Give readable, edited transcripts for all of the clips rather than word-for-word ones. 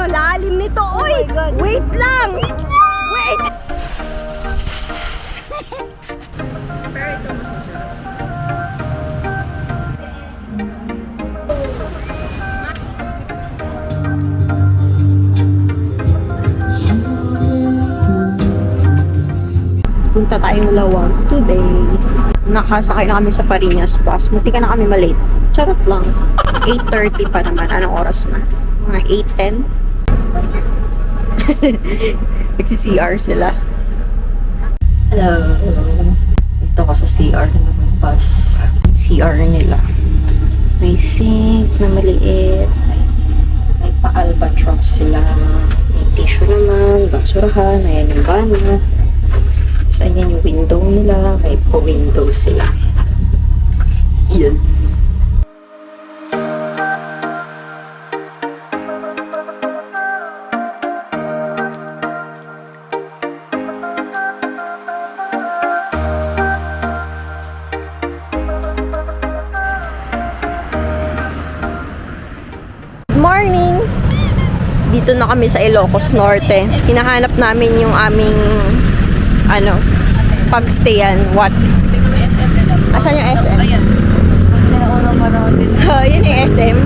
no, lalim nito. Uy, wait lang. Wait. Pero ito masasarap. Punta tayong Lawag today. Nakasakay na kami sa Parinas Bus. Munti ka na kami malate. Charot lang. 8:30 pa naman. Anong oras na? Mga 8:10. Nagsi-CR sila. Hello. Ito ko sa CR ng bus. CR nila. May sink na maliit. May pa-albatross sila. May tissue naman. Basurahan. Ayan yung banyo. Tapos ayan yung window nila. May pa-window sila. Yes. Morning! Dito na kami sa Ilocos Norte. Hinahanap namin yung aming pagstayan. What? Asan yung SM? Ayan. Yun yung SM.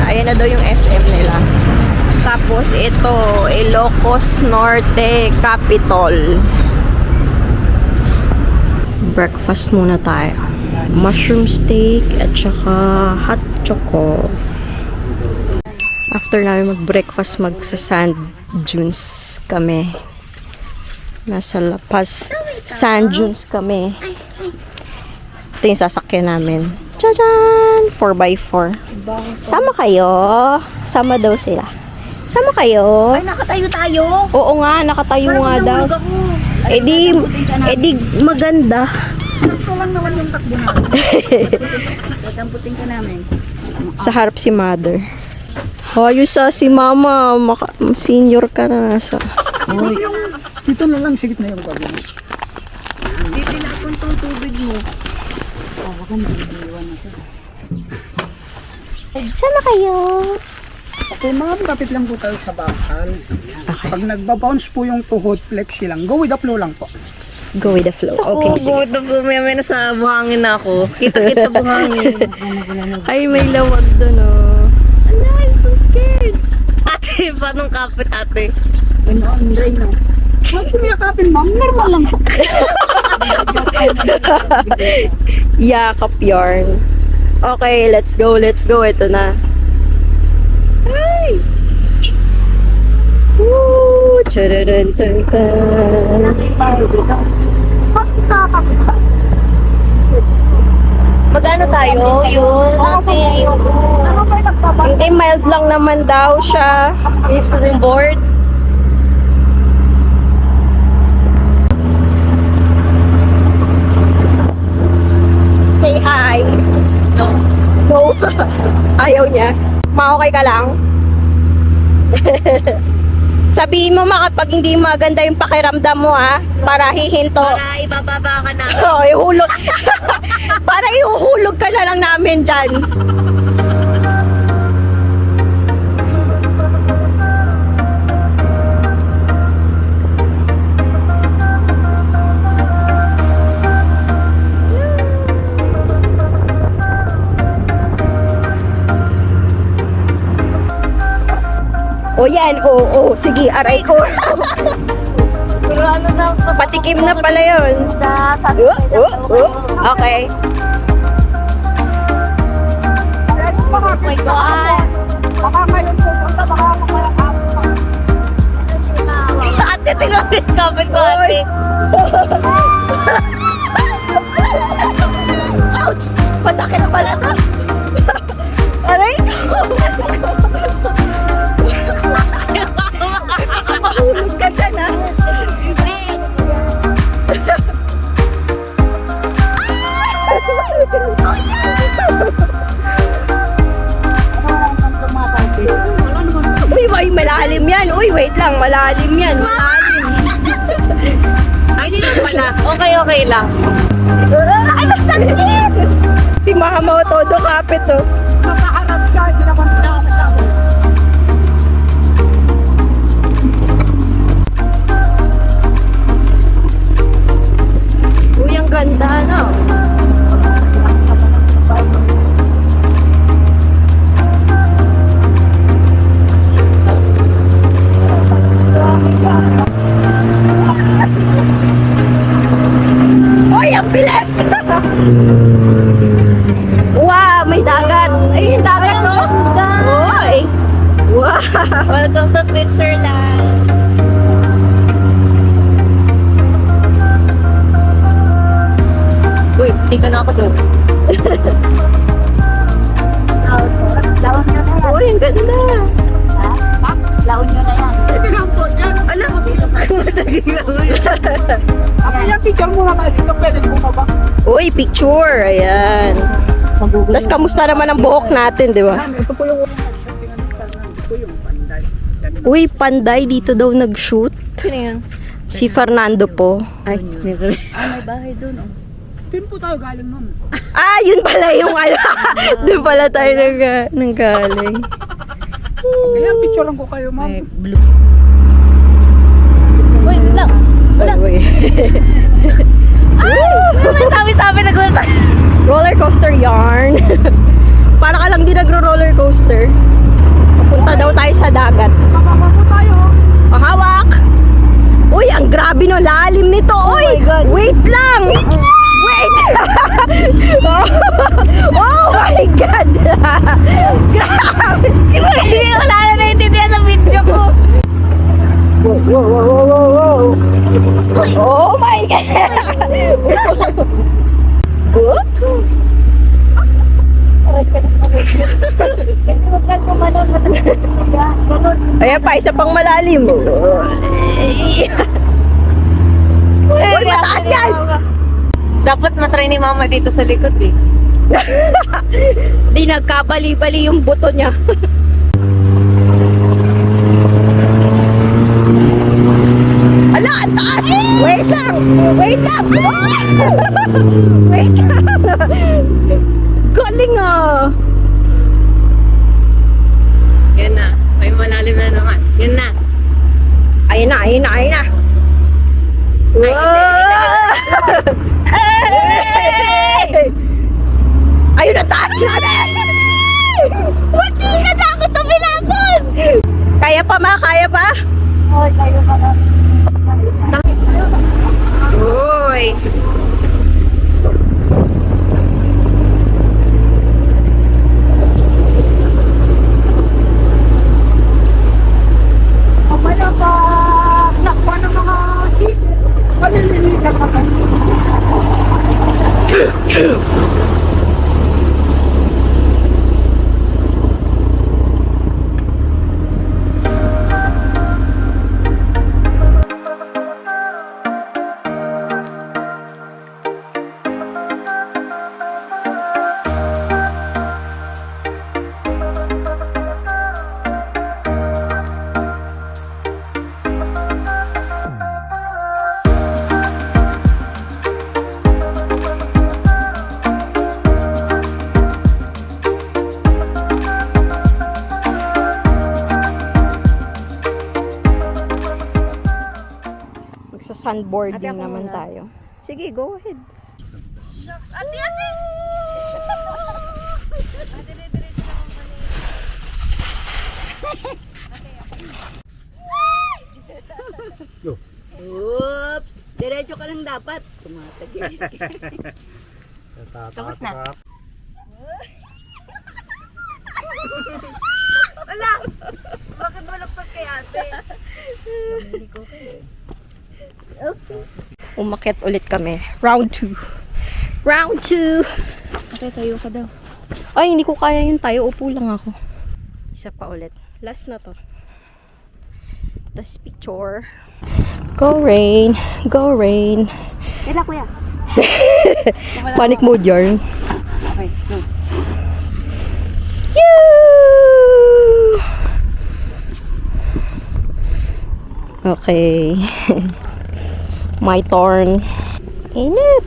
Ayan na daw yung SM nila. Tapos ito, Ilocos Norte Capitol. Breakfast muna tayo. Mushroom steak at saka hot choco. After namin mag-breakfast, magsa-sand dunes kami. Nasa La Paz Sand Dunes kami. Ito yung sasakyan namin. Tchajan! 4x4. Sama kayo. Sama daw sila. Sama kayo. Ay, nakatayo tayo. Oo nga, nakatayo nga daw. Eh di maganda. Gusto lang naman yung takbo namin. Damputin ka namin. Sa harap si mother. Ayos si mama. Senior ka na nasa. Uy, dito na lang, sigit na yung bago. Hindi tinapon tong tubig mo. Baka mag-iwan na siya. Sama kayo. Okay, mga kapit lang po tayo sa bakal. Okay. Pag nagbabounce po yung tuhod, flexi lang. Go with the flow lang po. Go with the flow. Okay, sige. May nasa buhangin na ako. Kita-kit sa buhangin. Ay, may lawag doon, oh. Ano, I'm so scared. Ate, paano kapit ate? Ano, ang rain na. Huwag kumiyakapin, ma'am. Normal lang po. Yakap yarn. Okay, let's go, let's go. Ito na. Ay! Woo! Chadadantantang. Magano tayo? Yun, ate. Hindi, mild lang naman daw siya. Is yung board? Say hi. No. No. Ayaw niya. Ma-okay ka lang? Sabihin mo kapag hindi maganda yung pakiramdam mo, ha? Para hihinto. Para ibababa ka na. Oo, ihulog. Para ihuhulog ka na lang namin dyan. O yan, oo, sige, aray ko. Pero ano na, Patikim na pala yun. Okay. Oh my God. Baka ngayon po, baka Ate, tingnan mo yung kapit ko, ate. Ouch! Masakit pala to. Aray ko. Mahulog ka dyan, ha? Uy, malalim yan. Uy, wait lang. Malalim yan. Malalim. Ay, dito pala. Okay lang. Ano sakit? Si mama o todo kapit, oh. makaharap ka, hindi naman nakakasama. Welcome to Switzerland. Uy, tika na ako doon. Laon nyo na yan. Uy, ang ganda. Ha? Laon nyo na yan. Alam mo, Kaya picture mo na tayo dito, pwede mo pa ba? uy, picture. Ayan. Tapos kamusta naman ang buhok natin, di ba? Ito po yung ito po yung panday. Uy, panday dito daw nag-shoot. Sino yan? Si Fernando po. Ay, may bahay dun, oh. Doon po tayo galing nun. Ah, yun pala yung ano. Doon pala tayo nanggaling. Kaya picture lang ko kayo, ma'am. May blue. Uy, wait lang. Wala. Uy. Sabi-sabi nagulat tayo. Roller coaster yarn. Para ka lang din nagro-roller coaster. Papunta daw tayo sa dagat. Mababa po tayo. Pahawak! Uy, ang grabe no, lalim nito. Uy, wait lang! Wait! Oh my God! Grabe! Hindi ko wala na naiintindihan sa video ko. Whoa. Oh my God! Oops! Ayan pa, isa pang malalim. Uy, mataas yan! Dapat matry ni mama dito sa likod eh. Di nagkabali-bali yung buto niya. Ala, ang taas! Wait lang! Wait lang! Wait lang! Galing ah! Yan na. May malalim na naman. Yan na. Ayun na! Hey! Ayun na, taas natin! Hindi ka dapat tumilapan! Kaya pa ma? Kaya pa? Hoy, kayo ka na. Uy! Mamaya pa. Nakwa ng mga cheese. Malililikan ka pa. Magsa-sunboarding naman tayo. Sige, go ahead. Oops! Diretso ka lang dapat. Tumatagil. Tapos na. Bakit malapit kay ate? Okay. Umakyat ulit kami. Round 2. Round 2. Okay, tayo ka daw. Ay, hindi ko kaya yun tayo. Upo lang ako. Isa pa ulit. Last na to. Tapos picture. Go rain. Go rain. Kailan kuya? Panic mode yarn. Okay, go. Yoo! Okay. My turn. Init.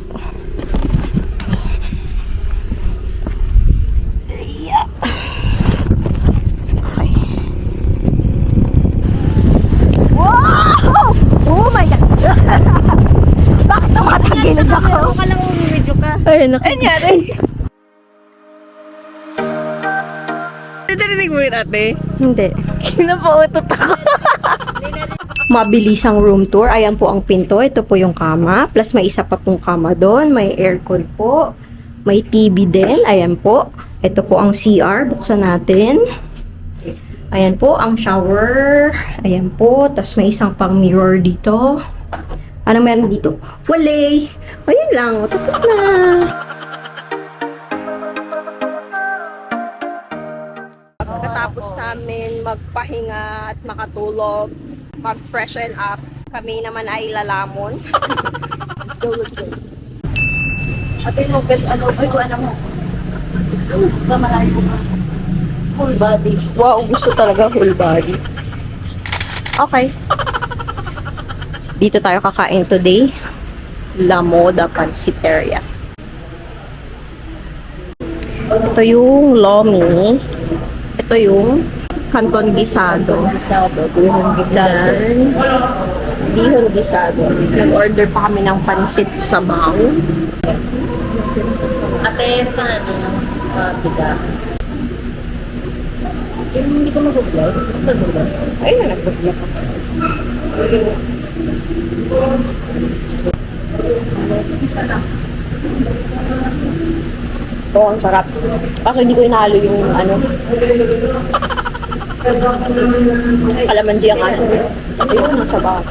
Yeah. Okay. Wow! Oh my God! Bakit tumatagilid ako? Ako ka lang umimidyo ka. Ay, naku. Anyari? Narinig mo yun ate? Hindi. Kinapautot ako. Mabilisang room tour. Ayan po ang pinto. Ito po yung kama. Plus may isa pa pong kama doon. May aircon po. May TV din. Ayan po. Ito po ang CR. Buksan natin. Ayan po, ang shower. Ayan po. Tapos may isang pang mirror dito. Ano meron dito? Wala. Ayan lang. Tapos na. Pagkatapos namin magpahinga at makatulog, mag-freshen up, kami naman ay lalamon. Let's go, let's go. Ate mo, bets, ano? Ay, kung ano mo. Mamalayo ko. Full body. Wow, gusto talaga whole body. Okay. Dito tayo kakain today. La Moda Pansiteria. Ito yung lomi. Ito yung canton gisado. Bihon gisado. Bihon gisado. Nag-order pa kami ng pansit sabaw. Ate, paano? Biga. Hindi ko mag-vlog. Mag-vlog. Ay, nag-vlog ako. Oo, ang sarap. Kaso hindi ko inalo yung ano. Kalamansi ang aso. Ayun, ang sabaw.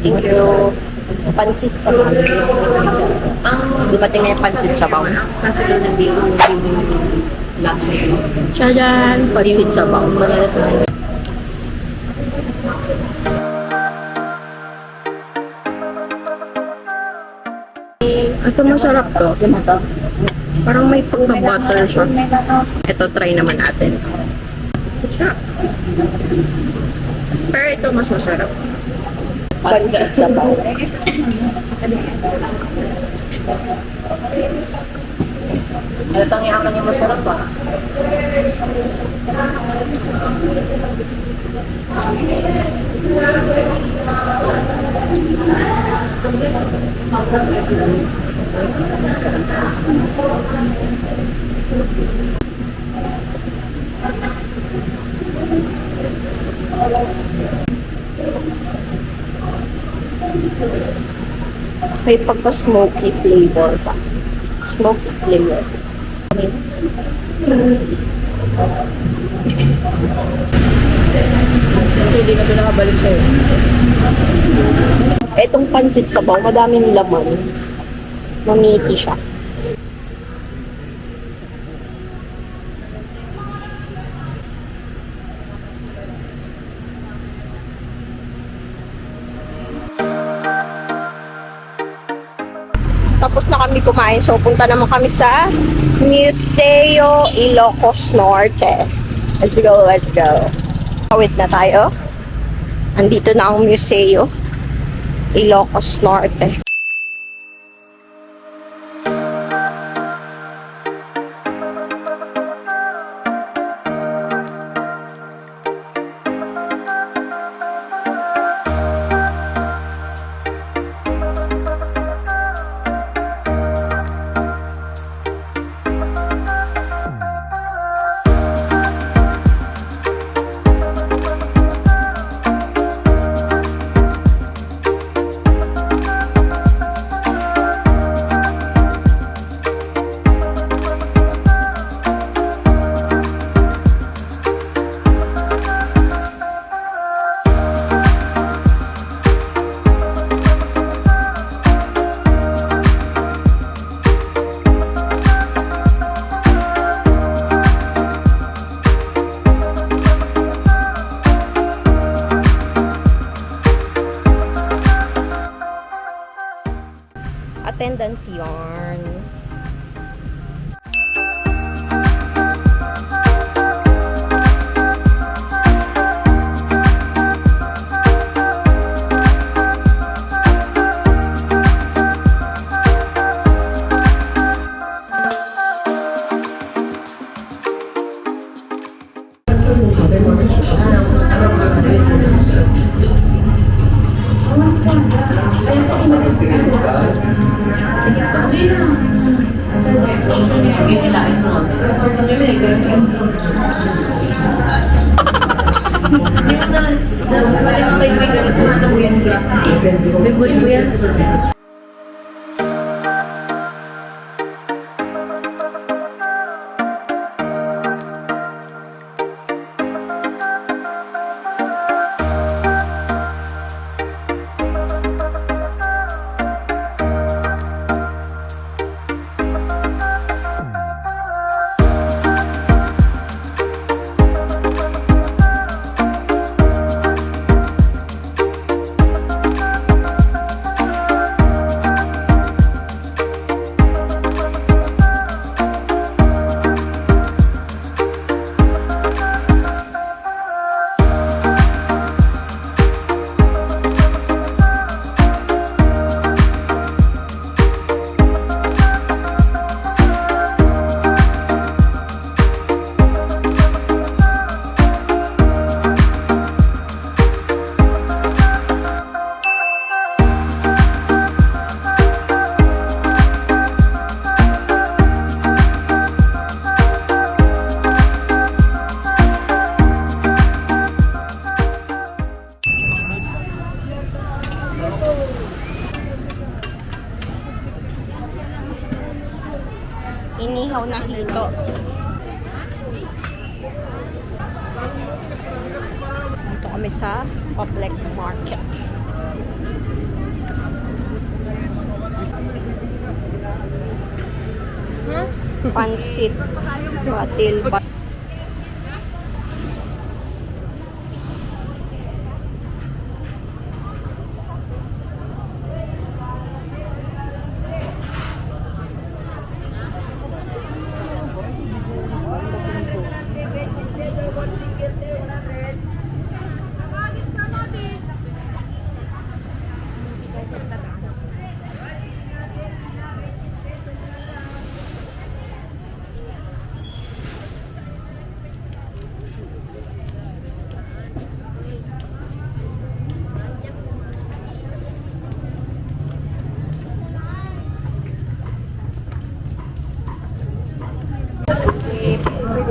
Thank you. Pansit sabaw. Dumating na yung pansit sabaw. Kasi doon nag-bihon lasa. Siya dyan, pansit sabaw. Malasa. Ito masarap to. Parang may pagka-butter siya. Ito, try naman natin. Pero ito mas masarap. Pansit sabaw. Halatang yaman yung masarap pa. May pagka-smoky flavor pa. Smoky flavor. Hindi na ito nakabalik sa'yo. Etong pansit sabaw, madaming laman. Mamiti siya. Tapos na kami kumain, so punta naman kami sa Museo Ilocos Norte. Let's go, let's go. Kawit na tayo. Andito na ang Museo Ilocos Norte. Attendance yarn. Gusto mo yan, Chris? Favorite mo yan? kami sa public market. Pansit, batil,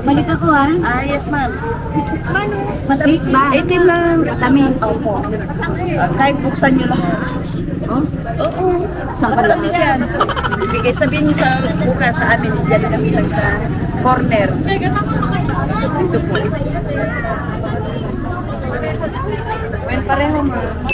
Balik ako ha. Ah, yes ma'am. Matamis ba? Itim lang. Matamis. Opo. Kahit buksan nyo lang. Oh? Oo. Saan ka Matamis yan. Bigay sabihin nyo sa bukas sa amin. Diyan kami lang sa corner. Ito po. Well, pareho ma'am.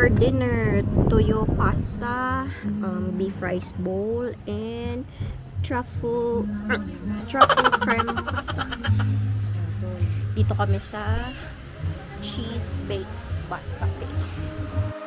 for dinner, toyo pasta, beef rice bowl, and truffle creme pasta. Dito kami sa Cheese Bakes Fast Cafe.